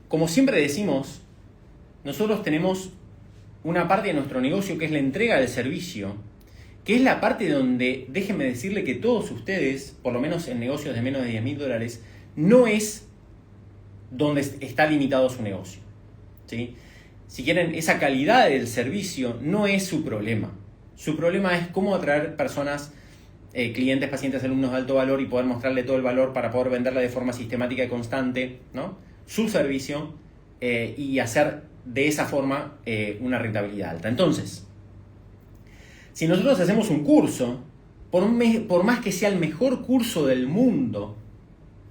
Como siempre decimos, nosotros tenemos una parte de nuestro negocio que es la entrega del servicio, que es la parte donde, déjenme decirle que todos ustedes, por lo menos en negocios de menos de $10,000, no es donde está limitado su negocio, ¿sí? Si quieren, esa calidad del servicio no es su problema. Su problema es cómo atraer personas, clientes, pacientes, alumnos de alto valor y poder mostrarle todo el valor para poder venderle de forma sistemática y constante, ¿no?, su servicio y hacer de esa forma una rentabilidad alta. Entonces, si nosotros hacemos un curso, por más que sea el mejor curso del mundo,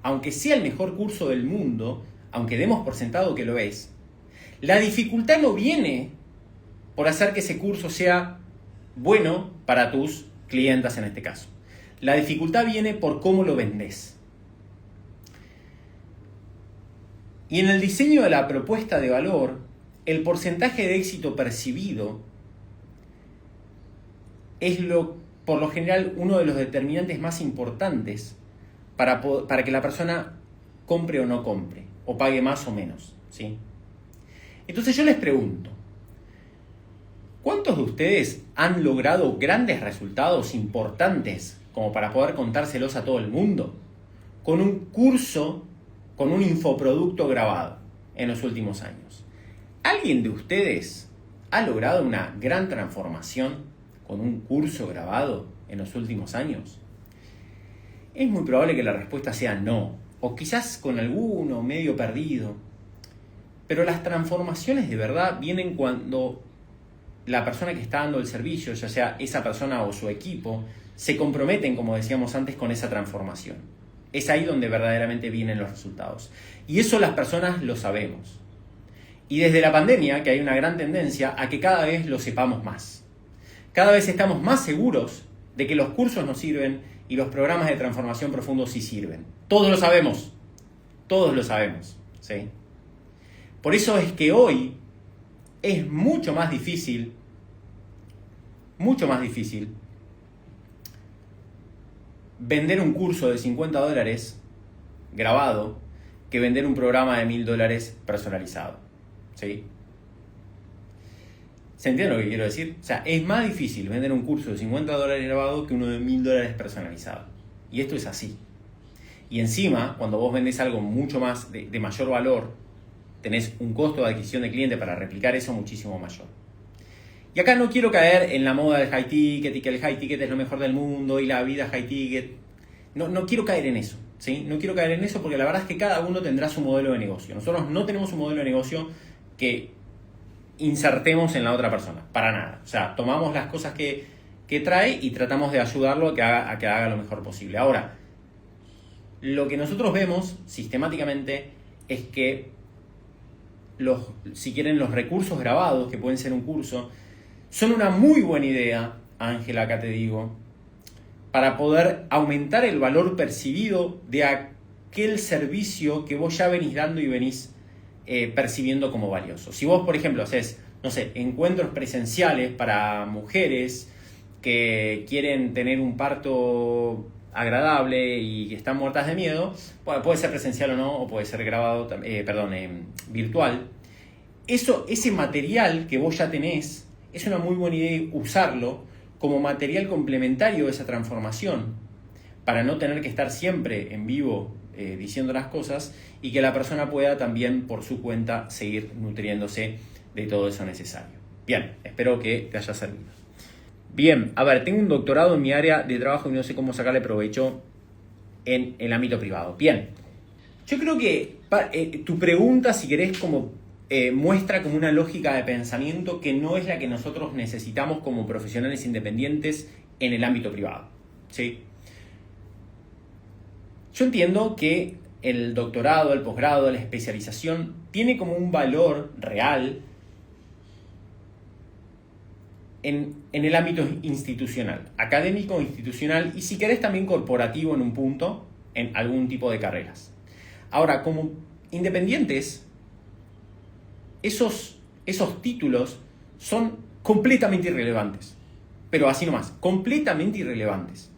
aunque sea el mejor curso del mundo, aunque demos por sentado que lo es, la dificultad no viene por hacer que ese curso sea bueno para tus clientes en este caso. La dificultad viene por cómo lo vendes. Y en el diseño de la propuesta de valor, el porcentaje de éxito percibido es por lo general uno de los determinantes más importantes para que la persona compre o no compre, o pague más o menos, ¿sí? Entonces yo les pregunto, ¿cuántos de ustedes han logrado grandes resultados importantes como para poder contárselos a todo el mundo con un curso, con un infoproducto grabado en los últimos años? ¿Alguien de ustedes ha logrado una gran transformación con un curso grabado en los últimos años? Es muy probable que la respuesta sea no, o quizás con alguno medio perdido. Pero las transformaciones de verdad vienen cuando la persona que está dando el servicio, ya sea esa persona o su equipo, se comprometen, como decíamos antes, con esa transformación. es ahí donde verdaderamente vienen los resultados. Y eso las personas lo sabemos. Y desde la pandemia, que hay una gran tendencia a que cada vez lo sepamos más. Cada vez estamos más seguros de que los cursos nos sirven y los programas de transformación profundo sí sirven. Todos lo sabemos. Todos lo sabemos. ¿Sí? Por eso es que hoy es mucho más difícil vender un curso de $50 grabado que vender un programa de $1.000 personalizado. ¿Sí? ¿Se entiende lo que quiero decir? O sea, es más difícil vender un curso de $50 grabado que uno de $1.000 personalizado. Y esto es así. Y encima, cuando vos vendés algo mucho más de mayor valor, tenés un costo de adquisición de cliente para replicar eso muchísimo mayor. Y acá no quiero caer en la moda del high ticket y que el high ticket es lo mejor del mundo y la vida high ticket. No quiero caer en eso, ¿sí? No quiero caer en eso porque la verdad es que cada uno tendrá su modelo de negocio. Nosotros no tenemos un modelo de negocio que insertemos en la otra persona, para nada. O sea, tomamos las cosas que trae y tratamos de ayudarlo a que haga lo mejor posible. Ahora, lo que nosotros vemos sistemáticamente es que si quieren los recursos grabados, que pueden ser un curso, son una muy buena idea, Ángela, acá te digo, para poder aumentar el valor percibido de aquel servicio que vos ya venís dando y venís percibiendo como valioso. Si vos, por ejemplo, haces, no sé, encuentros presenciales para mujeres que quieren tener un parto agradable y que están muertas de miedo, puede ser presencial o no, o puede ser grabado, virtual. Ese material que vos ya tenés, es una muy buena idea usarlo como material complementario de esa transformación, para no tener que estar siempre en vivo diciendo las cosas y que la persona pueda también por su cuenta seguir nutriéndose de todo eso necesario. Bien, espero que te haya servido. Bien, a ver, tengo un doctorado en mi área de trabajo y no sé cómo sacarle provecho en el ámbito privado. Bien, yo creo que tu pregunta, si querés, muestra como una lógica de pensamiento que no es la que nosotros necesitamos como profesionales independientes en el ámbito privado, ¿sí? Yo entiendo que el doctorado, el posgrado, la especialización tiene como un valor real en el ámbito institucional, académico, institucional y si querés también corporativo en un punto, en algún tipo de carreras. Ahora, como independientes, esos títulos son completamente irrelevantes, pero así nomás, completamente irrelevantes.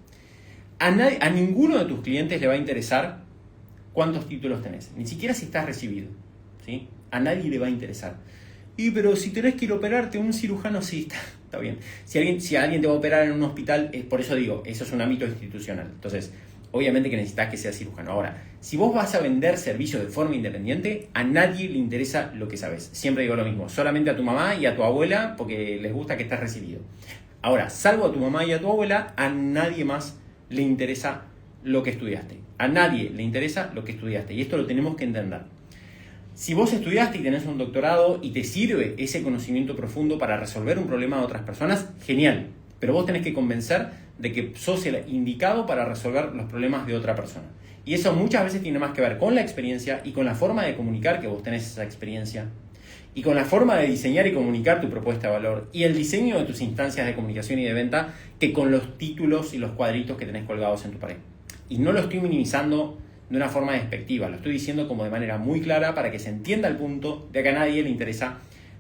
A ninguno de tus clientes le va a interesar cuántos títulos tenés, ni siquiera si estás recibido, ¿sí? A nadie le va a interesar. Pero si tenés que ir a operarte, un cirujano, sí, está bien. Si alguien te va a operar en un hospital, por eso digo, eso es un ámbito institucional. Entonces, obviamente que necesitas que sea cirujano. Ahora, si vos vas a vender servicios de forma independiente, a nadie le interesa lo que sabes. Siempre digo lo mismo, solamente a tu mamá y a tu abuela porque les gusta que estés recibido. Ahora, salvo a tu mamá y a tu abuela, a nadie más le interesa lo que estudiaste. A nadie le interesa lo que estudiaste y esto lo tenemos que entender. Si vos estudiaste y tenés un doctorado y te sirve ese conocimiento profundo para resolver un problema de otras personas, genial. Pero vos tenés que convencer de que sos el indicado para resolver los problemas de otra persona. Y eso muchas veces tiene más que ver con la experiencia y con la forma de comunicar que vos tenés esa experiencia. Y con la forma de diseñar y comunicar tu propuesta de valor. Y el diseño de tus instancias de comunicación y de venta que con los títulos y los cuadritos que tenés colgados en tu pared. Y no lo estoy minimizando de una forma despectiva, lo estoy diciendo como de manera muy clara para que se entienda el punto de que a nadie le interesa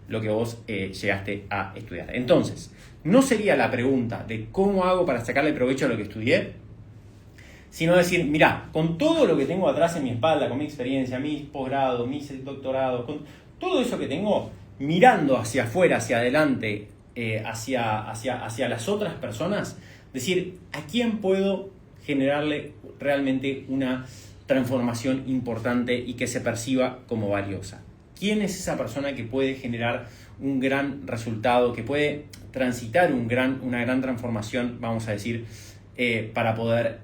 lo que vos llegaste a estudiar. Entonces, no sería la pregunta de cómo hago para sacarle provecho a lo que estudié, sino decir, mirá, con todo lo que tengo atrás en mi espalda, con mi experiencia, mis posgrados, mis doctorados, con todo eso que tengo, mirando hacia afuera, hacia adelante, hacia las otras personas, decir, ¿a quién puedo generarle realmente una transformación importante y que se perciba como valiosa? ¿Quién es esa persona que puede generar un gran resultado, que puede transitar una gran transformación, vamos a decir, para poder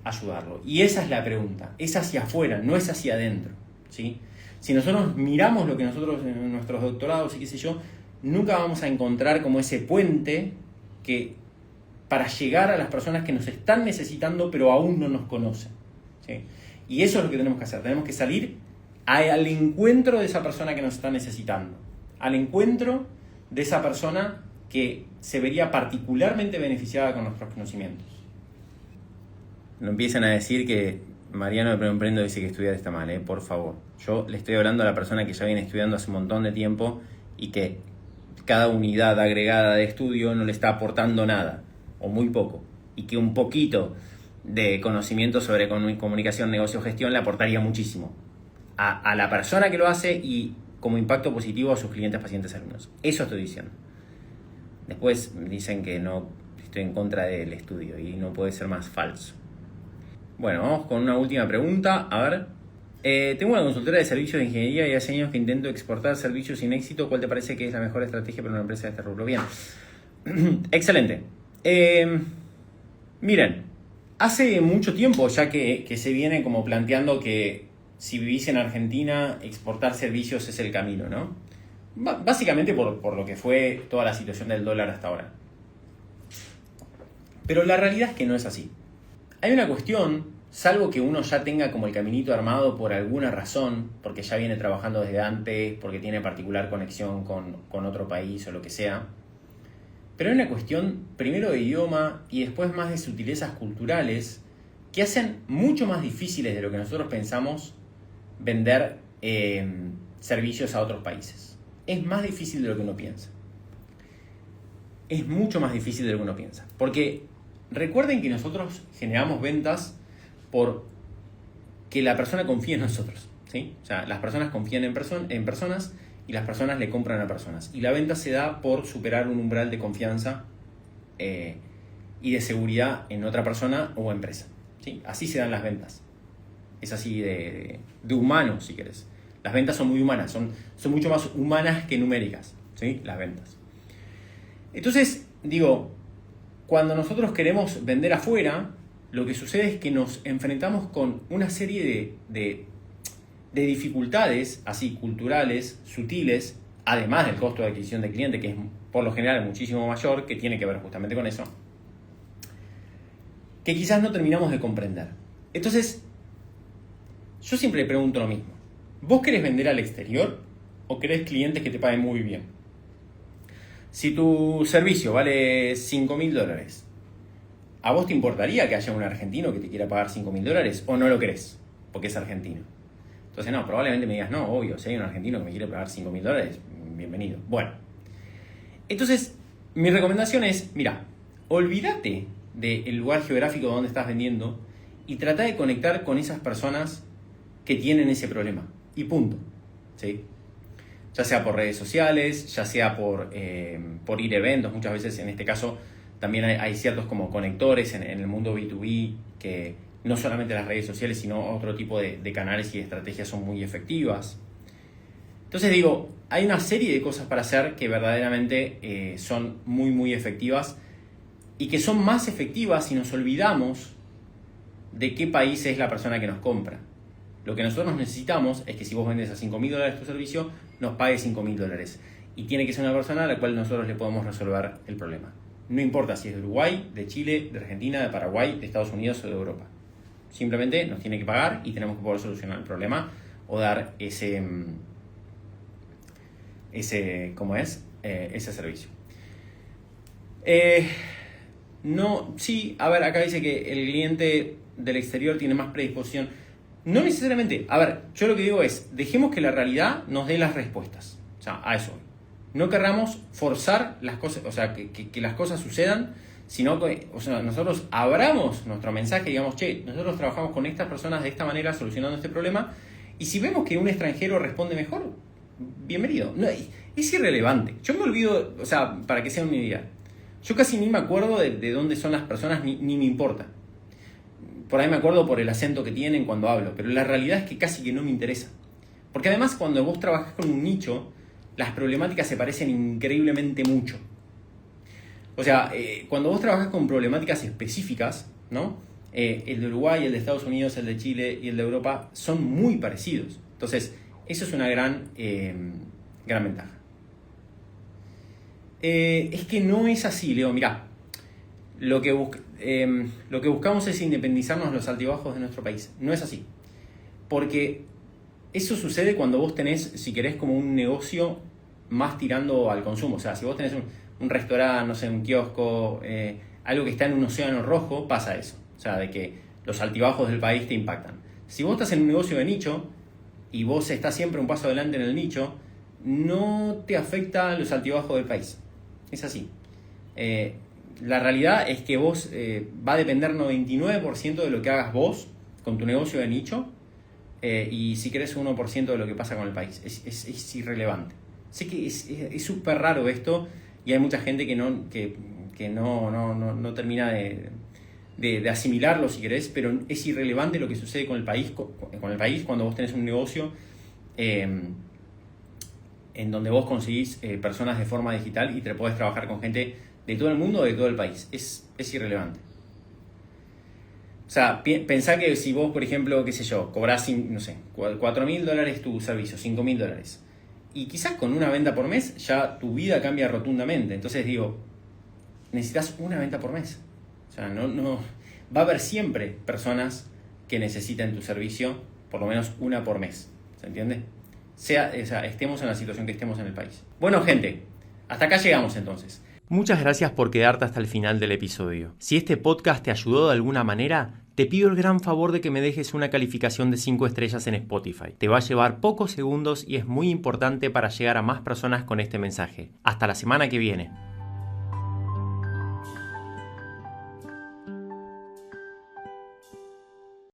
ayudarlo? Y esa es la pregunta, es hacia afuera, no es hacia adentro, ¿sí? Si nosotros miramos lo que nosotros en nuestros doctorados y qué sé yo, nunca vamos a encontrar como ese puente para llegar a las personas que nos están necesitando pero aún no nos conocen, ¿sí? Y eso es lo que tenemos que hacer. Tenemos que salir al encuentro de esa persona que nos está necesitando. Al encuentro de esa persona que se vería particularmente beneficiada con nuestros conocimientos. No empiezan a decir que Mariano de Preemprendo dice que estudiar está mal, por favor. Yo le estoy hablando a la persona que ya viene estudiando hace un montón de tiempo y que cada unidad agregada de estudio no le está aportando nada, o muy poco, y que un poquito de conocimiento sobre comunicación, negocio, gestión le aportaría muchísimo a la persona que lo hace y como impacto positivo a sus clientes, pacientes, alumnos. Eso estoy diciendo. Después dicen que no estoy en contra del estudio y no puede ser más falso. Bueno, vamos con una última pregunta. A ver. Tengo una consultora de servicios de ingeniería y hace años que intento exportar servicios sin éxito. ¿Cuál te parece que es la mejor estrategia para una empresa de este rubro? Bien. Excelente. Miren, hace mucho tiempo ya que se viene como planteando que si vivís en Argentina, exportar servicios es el camino, ¿no? Básicamente por lo que fue toda la situación del dólar hasta ahora. Pero la realidad es que no es así. Hay una cuestión, salvo que uno ya tenga como el caminito armado por alguna razón, porque ya viene trabajando desde antes, porque tiene particular conexión con otro país o lo que sea. Pero hay una cuestión primero de idioma y después más de sutilezas culturales que hacen mucho más difíciles de lo que nosotros pensamos vender servicios a otros países. Es más difícil de lo que uno piensa. Es mucho más difícil de lo que uno piensa. Porque recuerden que nosotros generamos ventas por que la persona confíe en nosotros, ¿sí? O sea, las personas confían en personas y las personas le compran a personas. Y la venta se da por superar un umbral de confianza y de seguridad en otra persona o empresa, ¿sí? Así se dan las ventas. Es así de humano, si querés. Las ventas son muy humanas, son mucho más humanas que numéricas, ¿sí? Las ventas. Entonces, digo, cuando nosotros queremos vender afuera, lo que sucede es que nos enfrentamos con una serie de dificultades, así culturales, sutiles, además del costo de adquisición del cliente, que es por lo general muchísimo mayor, que tiene que ver justamente con eso, que quizás no terminamos de comprender. Entonces, yo siempre le pregunto lo mismo. ¿Vos querés vender al exterior o querés clientes que te paguen muy bien? Si tu servicio vale $5.000, ¿a vos te importaría que haya un argentino que te quiera pagar $5.000 o no lo querés porque es argentino? Entonces, no, probablemente me digas, no, obvio, si hay un argentino que me quiere pagar $5.000, bienvenido. Bueno, entonces, mi recomendación es, mira, olvídate del lugar geográfico donde estás vendiendo y trata de conectar con esas personas que tienen ese problema. Y punto. ¿Sí? Ya sea por redes sociales, ya sea por ir a eventos. Muchas veces, en este caso, también hay ciertos como conectores en el mundo B2B que no solamente las redes sociales, sino otro tipo de canales y de estrategias son muy efectivas. Entonces digo, hay una serie de cosas para hacer que verdaderamente son muy, muy efectivas y que son más efectivas si nos olvidamos de qué país es la persona que nos compra. Lo que nosotros necesitamos es que si vos vendes a $5.000 tu servicio, nos pague $5.000. Y tiene que ser una persona a la cual nosotros le podemos resolver el problema. No importa si es de Uruguay, de Chile, de Argentina, de Paraguay, de Estados Unidos o de Europa. Simplemente nos tiene que pagar y tenemos que poder solucionar el problema o dar ese servicio. Sí, a ver, acá dice que el cliente del exterior tiene más predisposición. No necesariamente. A ver, yo lo que digo es, dejemos que la realidad nos dé las respuestas. O sea, a eso. No querramos forzar las cosas, o sea, que las cosas sucedan, sino que nosotros abramos nuestro mensaje y digamos, che, nosotros trabajamos con estas personas de esta manera solucionando este problema, y si vemos que un extranjero responde mejor, bienvenido. No, es irrelevante. Yo me olvido, o sea, para que sea una idea, yo casi ni me acuerdo de dónde son las personas, ni me importa. Por ahí me acuerdo por el acento que tienen cuando hablo, pero la realidad es que casi que no me interesa. Porque además cuando vos trabajás con un nicho, las problemáticas se parecen increíblemente mucho. O sea, cuando vos trabajás con problemáticas específicas, ¿no? El de Uruguay, el de Estados Unidos, el de Chile y el de Europa son muy parecidos. Entonces, eso es una gran ventaja. Es que no es así, Leo. Mirá, lo que buscamos es independizarnos de los altibajos de nuestro país. No es así. Porque eso sucede cuando vos tenés, si querés, como un negocio más tirando al consumo. O sea, si vos tenés un restaurante, no sé, un kiosco, algo que está en un océano rojo, pasa eso. O sea, de que los altibajos del país te impactan. Si vos estás en un negocio de nicho y vos estás siempre un paso adelante en el nicho, no te afecta los altibajos del país. Es así. La realidad es que vos va a depender 99% de lo que hagas vos con tu negocio de nicho y si querés 1% de lo que pasa con el país. Es irrelevante. Sé que es súper raro esto y hay mucha gente que no termina de asimilarlo, si querés, pero es irrelevante lo que sucede con el país cuando vos tenés un negocio en donde vos conseguís personas de forma digital y te podés trabajar con gente de todo el mundo o de todo el país. Es irrelevante. O sea, pensá que si vos, por ejemplo, qué sé yo, cobrás, no sé, $4.000 tu servicio, $5.000, y quizás con una venta por mes ya tu vida cambia rotundamente. Entonces digo, necesitas una venta por mes. O sea, no va a haber siempre personas que necesiten tu servicio, por lo menos una por mes. ¿Se entiende? O sea, estemos en la situación que estemos en el país. Bueno, gente, hasta acá llegamos entonces. Muchas gracias por quedarte hasta el final del episodio. Si este podcast te ayudó de alguna manera, te pido el gran favor de que me dejes una calificación de 5 estrellas en Spotify. Te va a llevar pocos segundos y es muy importante para llegar a más personas con este mensaje. Hasta la semana que viene.